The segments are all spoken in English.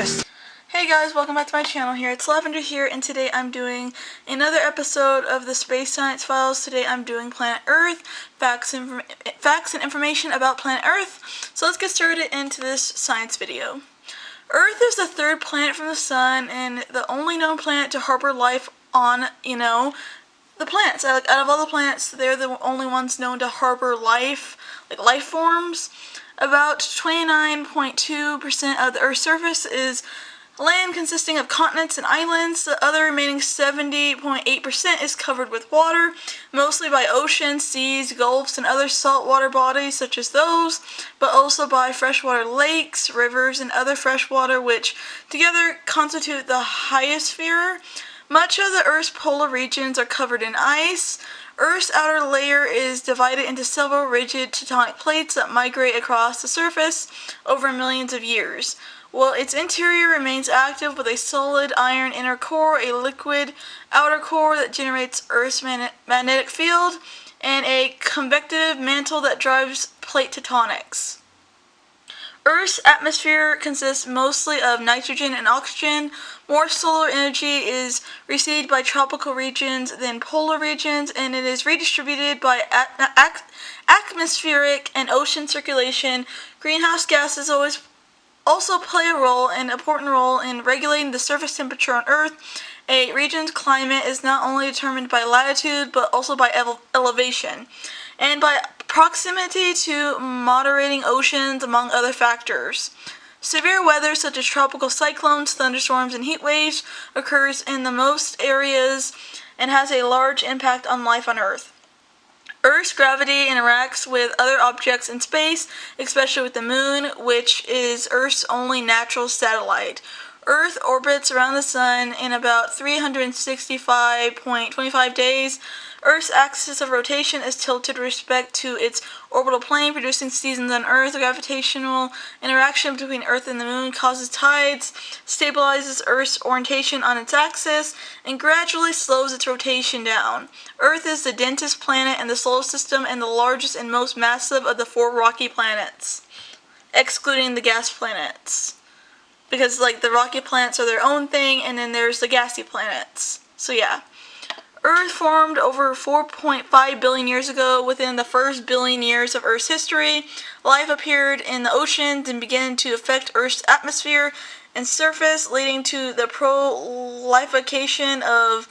Yes. Hey guys, welcome back to my channel here. It's Lavender here, and today I'm doing another episode of the Space Science Files. Today I'm doing Planet Earth, facts and information about Planet Earth. So let's get started into this science video. Earth is the third planet from the Sun, and the only known planet to harbor life on, the planets. Out of all the planets, they're the only ones known to harbor life, like life forms. About 29.2% of the Earth's surface is land consisting of continents and islands. The other remaining 70.8% is covered with water, mostly by oceans, seas, gulfs, and other saltwater bodies such as those, but also by freshwater lakes, rivers, and other freshwater, which together constitute the hyosphere. Much of the Earth's polar regions are covered in ice. Earth's outer layer is divided into several rigid tectonic plates that migrate across the surface over millions of years, while its interior remains active with a solid iron inner core, a liquid outer core that generates Earth's magnetic field, and a convective mantle that drives plate tectonics. Earth's atmosphere consists mostly of nitrogen and oxygen. More solar energy is received by tropical regions than polar regions, and it is redistributed by atmospheric and ocean circulation. Greenhouse gases also play an important role in regulating the surface temperature on Earth. A region's climate is not only determined by latitude, but also by elevation, and by proximity to moderating oceans, among other factors. Severe weather such as tropical cyclones, thunderstorms, and heat waves occurs in the most areas and has a large impact on life on Earth. Earth's gravity interacts with other objects in space, especially with the Moon, which is Earth's only natural satellite. Earth orbits around the Sun in about 365.25 days. Earth's axis of rotation is tilted with respect to its orbital plane, producing seasons on Earth. The gravitational interaction between Earth and the Moon causes tides, stabilizes Earth's orientation on its axis, and gradually slows its rotation down. Earth is the densest planet in the solar system and the largest and most massive of the four rocky planets, excluding the gas planets. Because, the rocky planets are their own thing, and then there's the gassy planets. So, yeah. Earth formed over 4.5 billion years ago. Within the first billion years of Earth's history, life appeared in the oceans and began to affect Earth's atmosphere and surface, leading to the proliferation of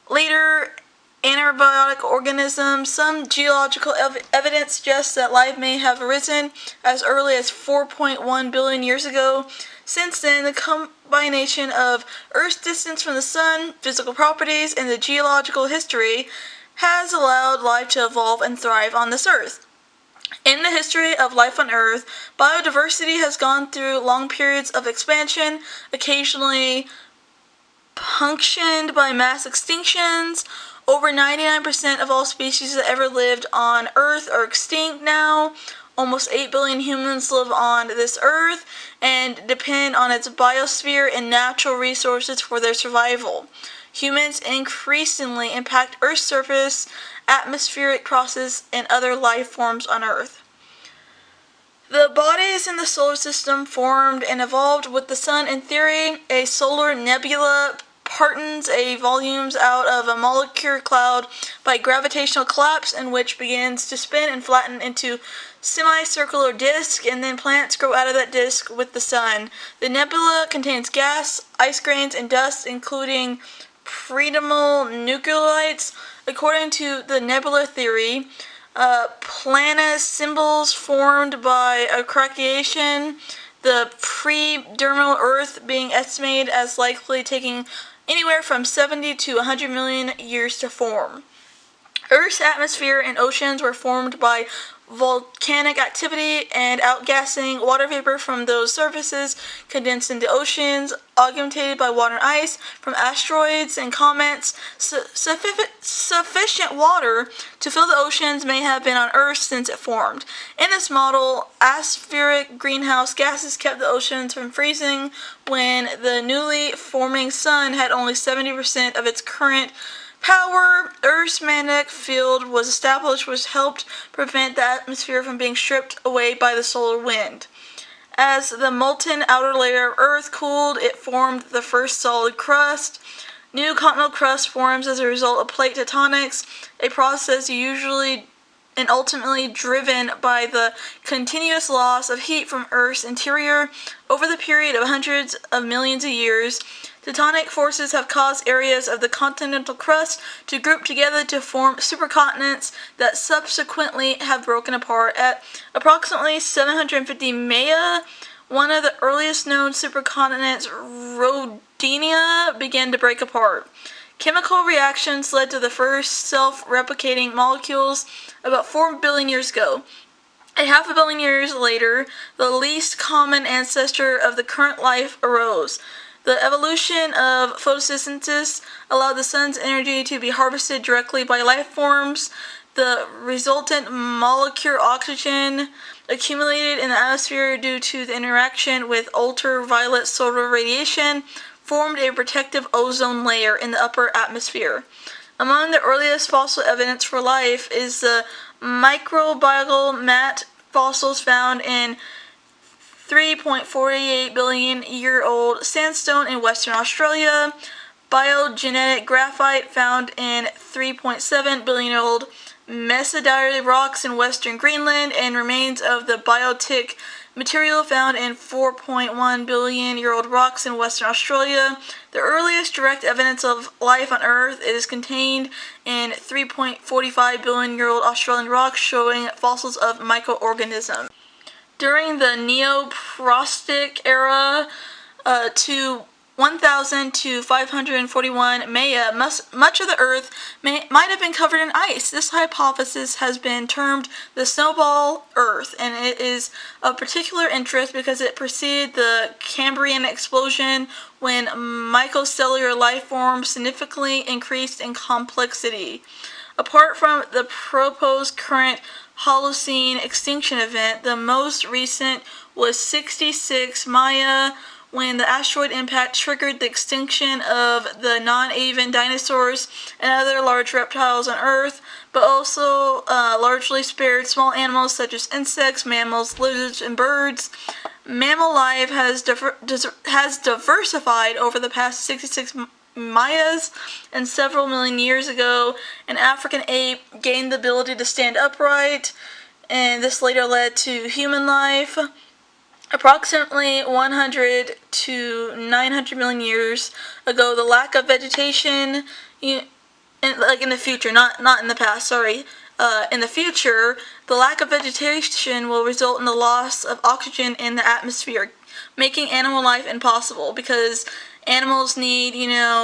later anaerobic organisms. Some geological evidence suggests that life may have arisen as early as 4.1 billion years ago. Since then, the combination of Earth's distance from the Sun, physical properties, and the geological history has allowed life to evolve and thrive on this Earth. In the history of life on Earth, biodiversity has gone through long periods of expansion, occasionally punctuated by mass extinctions. Over 99% of all species that ever lived on Earth are extinct now. Almost 8 billion humans live on this Earth and depend on its biosphere and natural resources for their survival. Humans increasingly impact Earth's surface, atmospheric processes, and other life forms on Earth. The bodies in the solar system formed and evolved with the Sun. In theory, a solar nebula partons a volumes out of a molecular cloud by gravitational collapse, in which begins to spin and flatten into semicircular disk, and then planets grow out of that disk with the Sun. The nebula contains gas, ice grains, and dust, including predominal nucleotides. According to the nebula theory, planet symbols formed by accretion, the pre-dermal Earth being estimated as likely taking anywhere from 70 to 100 million years to form. Earth's atmosphere and oceans were formed by volcanic activity and outgassing water vapor from those surfaces condensed into oceans, augmented by water and ice from asteroids and comets. Sufficient water to fill the oceans may have been on Earth since it formed. In this model, atmospheric greenhouse gases kept the oceans from freezing when the newly forming Sun had only 70% of its current power. Earth's magnetic field was established, which helped prevent the atmosphere from being stripped away by the solar wind. As the molten outer layer of Earth cooled, it formed the first solid crust. New continental crust forms as a result of plate tectonics, a process usually and ultimately driven by the continuous loss of heat from Earth's interior over the period of hundreds of millions of years. Tectonic forces have caused areas of the continental crust to group together to form supercontinents that subsequently have broken apart. At approximately 750 Maya, one of the earliest known supercontinents, Rodinia, began to break apart. Chemical reactions led to the first self-replicating molecules about 4 billion years ago. A half a billion years later, the least common ancestor of the current life arose. The evolution of photosynthesis allowed the sun's energy to be harvested directly by life forms. The resultant molecule oxygen accumulated in the atmosphere due to the interaction with ultraviolet solar radiation formed a protective ozone layer in the upper atmosphere. Among the earliest fossil evidence for life is the microbial mat fossils found in 3.48 billion year old sandstone in Western Australia, biogenetic graphite found in 3.7 billion year old mesodiorite rocks in western Greenland, and remains of the biotic material found in 4.1 billion year old rocks in Western Australia. The earliest direct evidence of life on Earth is contained in 3.45 billion year old Australian rocks showing fossils of microorganisms. During the Neoprostic era to 1000 to 541 Maya, much of the Earth might have been covered in ice. This hypothesis has been termed the snowball Earth, and it is of particular interest because it preceded the Cambrian explosion, when mycocellular life forms significantly increased in complexity. Apart from the proposed current Holocene extinction event, the most recent was 66 Maya, when the asteroid impact triggered the extinction of the non-avian dinosaurs and other large reptiles on Earth, but also largely spared small animals such as insects, mammals, lizards, and birds. Mammal life has diversified over the past 66 Mayas, and several million years ago, an African ape gained the ability to stand upright, and this later led to human life. Approximately 100 to 900 million years ago, the lack of vegetation, in the future, not in the past, sorry. In the future, the lack of vegetation will result in the loss of oxygen in the atmosphere, making animal life impossible, because animals need,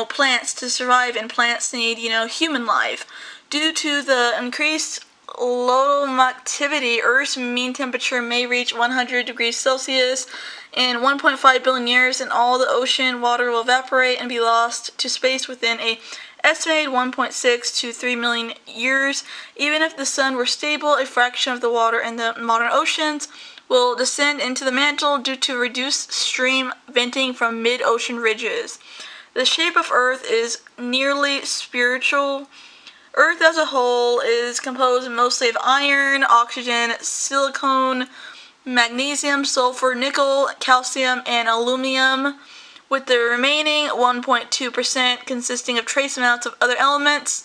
plants to survive, and plants need, human life. Due to the increased low activity, Earth's mean temperature may reach 100 degrees Celsius in 1.5 billion years, and all the ocean water will evaporate and be lost to space within a estimated 1.6 to 3 million years. Even if the sun were stable, a fraction of the water in the modern oceans will descend into the mantle due to reduced stream venting from mid-ocean ridges. The shape of Earth is nearly spherical. Earth as a whole is composed mostly of iron, oxygen, silicon, magnesium, sulfur, nickel, calcium, and aluminum, with the remaining 1.2% consisting of trace amounts of other elements.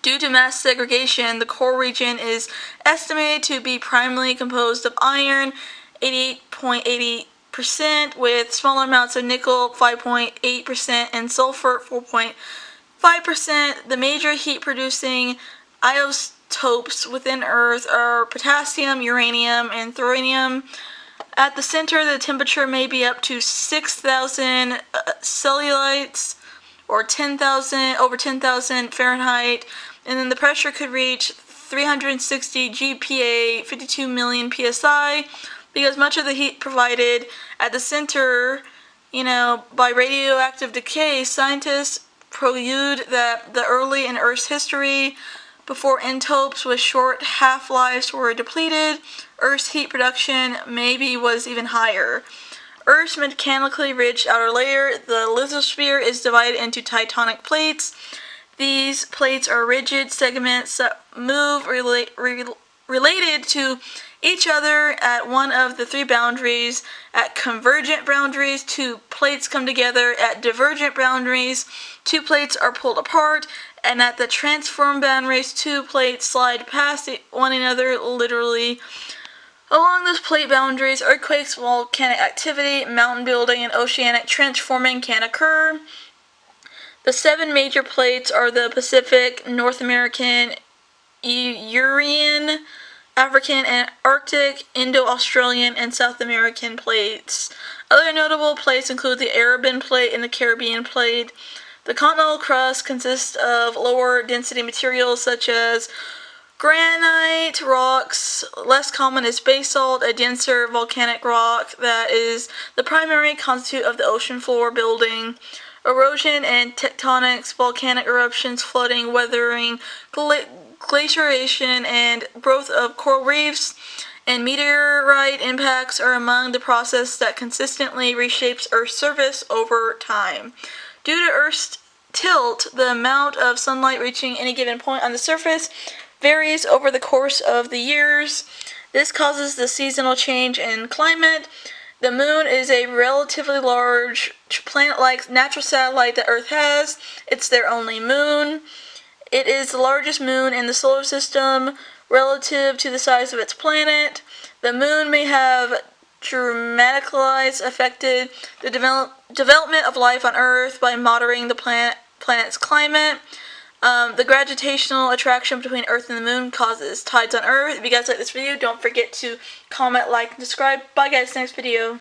Due to mass segregation, the core region is estimated to be primarily composed of iron, 88.80%, with smaller amounts of nickel, 5.8%, and sulfur, 4.5%. The major heat-producing isotopes within Earth are potassium, uranium, and thorium. At the center, the temperature may be up to 6,000 celsius, or over 10,000 Fahrenheit, and then the pressure could reach 360 GPa, 52 million psi, because much of the heat provided at the center, by radioactive decay. Scientists prelude that the early in Earth's history, before isotopes with short half-lives were depleted, Earth's heat production maybe was even higher. Earth's mechanically rich outer layer, the lithosphere, is divided into tectonic plates. These plates are rigid segments that move related to each other at one of the three boundaries. At convergent boundaries, two plates come together. At divergent boundaries, two plates are pulled apart. And at the transform boundaries, two plates slide past one another, literally. Along those plate boundaries, earthquakes, volcanic activity, mountain building, and oceanic transforming can occur. The 7 major plates are the Pacific, North American, Eurassian, African and Arctic, Indo-Australian, and South American plates. Other notable plates include the Arabian plate and the Caribbean plate. The continental crust consists of lower density materials such as granite rocks. Less common is basalt, a denser volcanic rock that is the primary constituent of the ocean floor building. Erosion and tectonics, volcanic eruptions, flooding, weathering, glaciation, and growth of coral reefs, and meteorite impacts are among the processes that consistently reshapes Earth's surface over time. Due to Earth's tilt, the amount of sunlight reaching any given point on the surface varies over the course of the years. This causes the seasonal change in climate. The moon is a relatively large planet-like natural satellite that Earth has. It's their only moon. It is the largest moon in the solar system relative to the size of its planet. The moon may have dramatically affected the development of life on Earth by moderating the planet's climate. The gravitational attraction between Earth and the moon causes tides on Earth. If you guys like this video, don't forget to comment, like, and subscribe. Bye guys, next video.